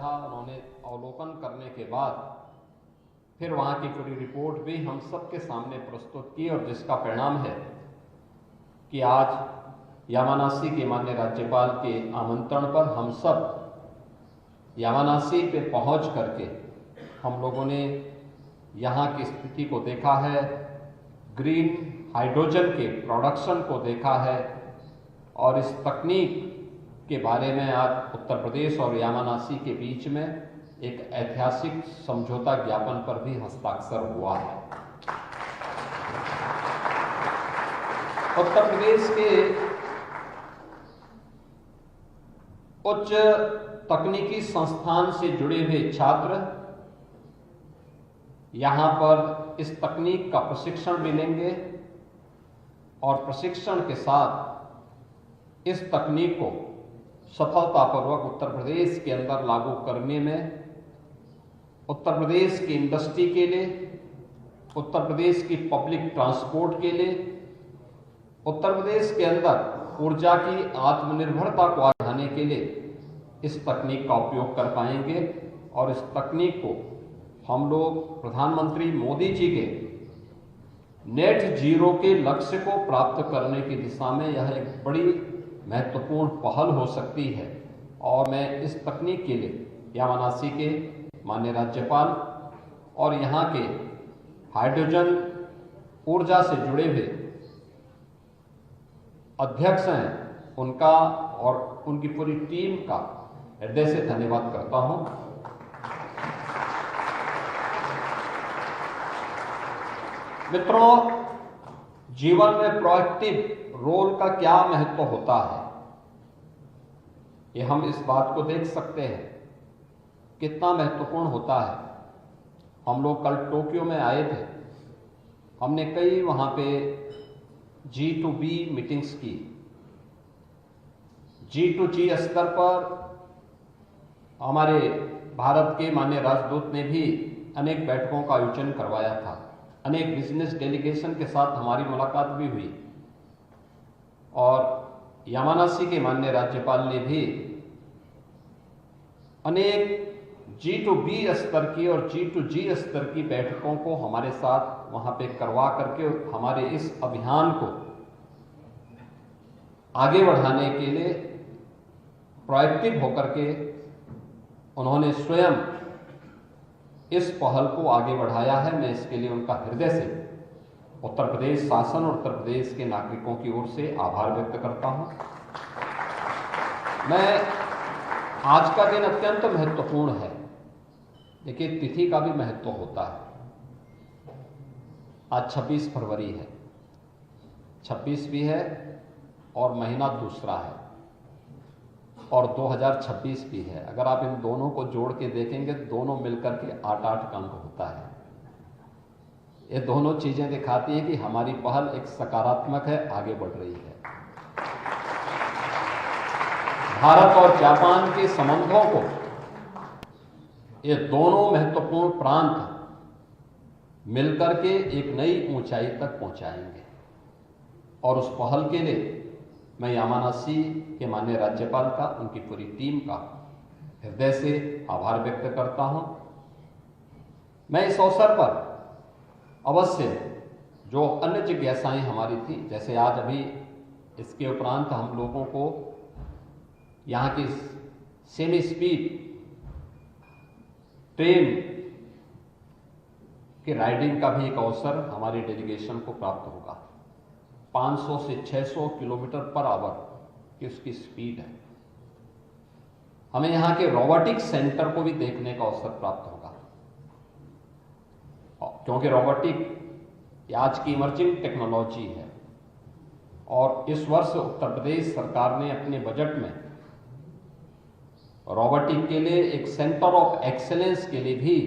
था। उन्होंने अवलोकन करने के बाद फिर वहाँ की पूरी रिपोर्ट भी हम सबके सामने प्रस्तुत की, और जिसका परिणाम है कि आज यामानासी के माननीय राज्यपाल के आमंत्रण पर हम सब यामानासी पे पहुंच करके हम लोगों ने यहाँ की स्थिति को देखा है, ग्रीन हाइड्रोजन के प्रोडक्शन को देखा है, और इस तकनीक के बारे में आज उत्तर प्रदेश और यामानासी के बीच में एक ऐतिहासिक समझौता ज्ञापन पर भी हस्ताक्षर हुआ है। उत्तर प्रदेश के उच्च तकनीकी संस्थान से जुड़े हुए छात्र यहाँ पर इस तकनीक का प्रशिक्षण भी लेंगे, और प्रशिक्षण के साथ इस तकनीक को सफलतापूर्वक उत्तर प्रदेश के अंदर लागू करने में उत्तर प्रदेश की इंडस्ट्री के लिए, उत्तर प्रदेश की पब्लिक ट्रांसपोर्ट के लिए, उत्तर प्रदेश के अंदर ऊर्जा की आत्मनिर्भरता को बढ़ाने के लिए इस तकनीक का उपयोग कर पाएंगे। और इस तकनीक को हम लोग प्रधानमंत्री मोदी जी के नेट जीरो के लक्ष्य को प्राप्त करने की दिशा में यह एक बड़ी महत्वपूर्ण पहल हो सकती है। और मैं इस तकनीक के लिए यामानासी के माननीय राज्यपाल और यहाँ के हाइड्रोजन ऊर्जा से जुड़े हुए अध्यक्ष हैं, उनका और उनकी पूरी टीम का हृदय से धन्यवाद करता हूं। मित्रों, जीवन में प्रोएक्टिव रोल का क्या महत्व होता है, ये हम इस बात को देख सकते हैं कितना महत्वपूर्ण होता है। हम लोग कल टोक्यो में आए थे, हमने कई वहां पे G2B मीटिंग्स की। G2G स्तर पर हमारे भारत के माननीय राजदूत ने भी अनेक बैठकों का आयोजन करवाया था। अनेक बिजनेस डेलीगेशन के साथ हमारी मुलाकात भी हुई, और यामानासी के माननीय राज्यपाल ने भी अनेक G2B स्तर की और G2G स्तर की बैठकों को हमारे साथ वहां पे करवा करके हमारे इस अभियान को आगे बढ़ाने के लिए प्रोएक्टिव होकर के उन्होंने स्वयं इस पहल को आगे बढ़ाया है। मैं इसके लिए उनका हृदय से उत्तर प्रदेश शासन और उत्तर प्रदेश के नागरिकों की ओर से आभार व्यक्त करता हूं। मैं आज का दिन अत्यंत महत्वपूर्ण है। देखिए, तिथि का भी महत्व होता है। आज 26 फरवरी है, 26 भी है और महीना दूसरा है, और 2026 भी है। अगर आप इन दोनों को जोड़ के देखेंगे तो दोनों मिलकर के 8-8 का अंक होता है। ये दोनों चीजें दिखाती है कि हमारी पहल एक सकारात्मक है, आगे बढ़ रही है। भारत और जापान के संबंधों को ये दोनों महत्वपूर्ण प्रांत मिलकर के एक नई ऊंचाई तक पहुंचाएंगे, और उस पहल के लिए मैं यामानासी के माननीय राज्यपाल का, उनकी पूरी टीम का हृदय से आभार व्यक्त करता हूं। मैं इस अवसर पर अवश्य जो अन्य जिज्ञासाएं हमारी थी, जैसे आज अभी इसके उपरांत हम लोगों को यहाँ की सेमी स्पीड ट्रेन की राइडिंग का भी एक अवसर हमारी डेलीगेशन को प्राप्त होगा। 500 से 600 किलोमीटर पर आवर की उसकी स्पीड है। हमें यहाँ के रोबोटिक्स सेंटर को भी देखने का अवसर प्राप्त होगा, क्योंकि रोबोटिक आज की इमर्जिंग टेक्नोलॉजी है। और इस वर्ष उत्तर प्रदेश सरकार ने अपने बजट में रोबोटिक के लिए एक सेंटर ऑफ एक्सेलेंस के लिए भी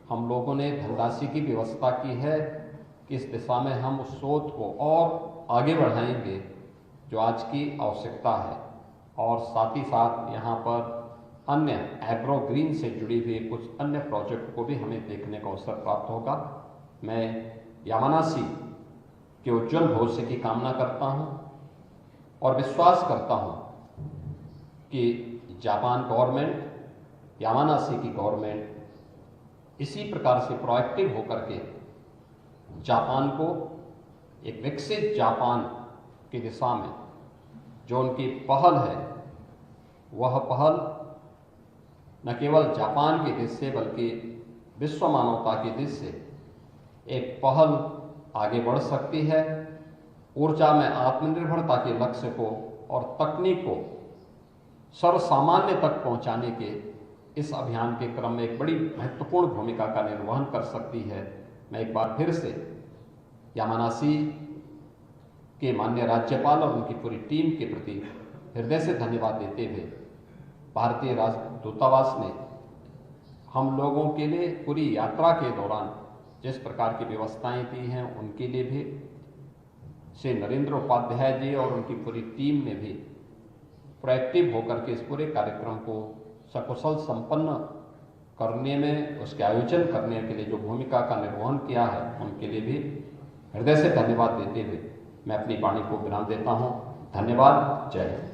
हम लोगों ने धनराशि की व्यवस्था की है कि इस दिशा में हम उस शोध को और आगे बढ़ाएंगे जो आज की आवश्यकता है। और साथ ही साथ यहाँ पर अन्य एग्रो ग्रीन से जुड़ी हुई कुछ अन्य प्रोजेक्ट को भी हमें देखने का अवसर प्राप्त होगा। मैं यामानासी के उज्जवल भविष्य की कामना करता हूँ और विश्वास करता हूँ कि जापान गवर्नमेंट यामानासी की गवर्नमेंट इसी प्रकार से प्रोएक्टिव होकर के जापान को एक विकसित जापान की दिशा में जो उनकी पहल है, वह पहल न केवल जापान की दिशा से बल्कि विश्व मानवता की दिशा से एक पहल आगे बढ़ सकती है। ऊर्जा में आत्मनिर्भरता के लक्ष्य को और तकनीक को सर्वसामान्य तक पहुंचाने के इस अभियान के क्रम में एक बड़ी महत्वपूर्ण भूमिका का निर्वहन कर सकती है। मैं एक बार फिर से यामानासी के माननीय राज्यपाल और उनकी पूरी टीम के प्रति हृदय से धन्यवाद देते हुए भारतीय दूतावास ने हम लोगों के लिए पूरी यात्रा के दौरान जिस प्रकार की व्यवस्थाएं दी हैं, उनके लिए भी श्री नरेंद्र उपाध्याय जी और उनकी पूरी टीम ने भी प्रोएक्टिव होकर के इस पूरे कार्यक्रम को सकुशल संपन्न करने में, उसके आयोजन करने के लिए जो भूमिका का निर्वहन किया है, उनके लिए भी हृदय से धन्यवाद देते हुए मैं अपनी वाणी को विराम देता हूं। धन्यवाद। जय हिंद।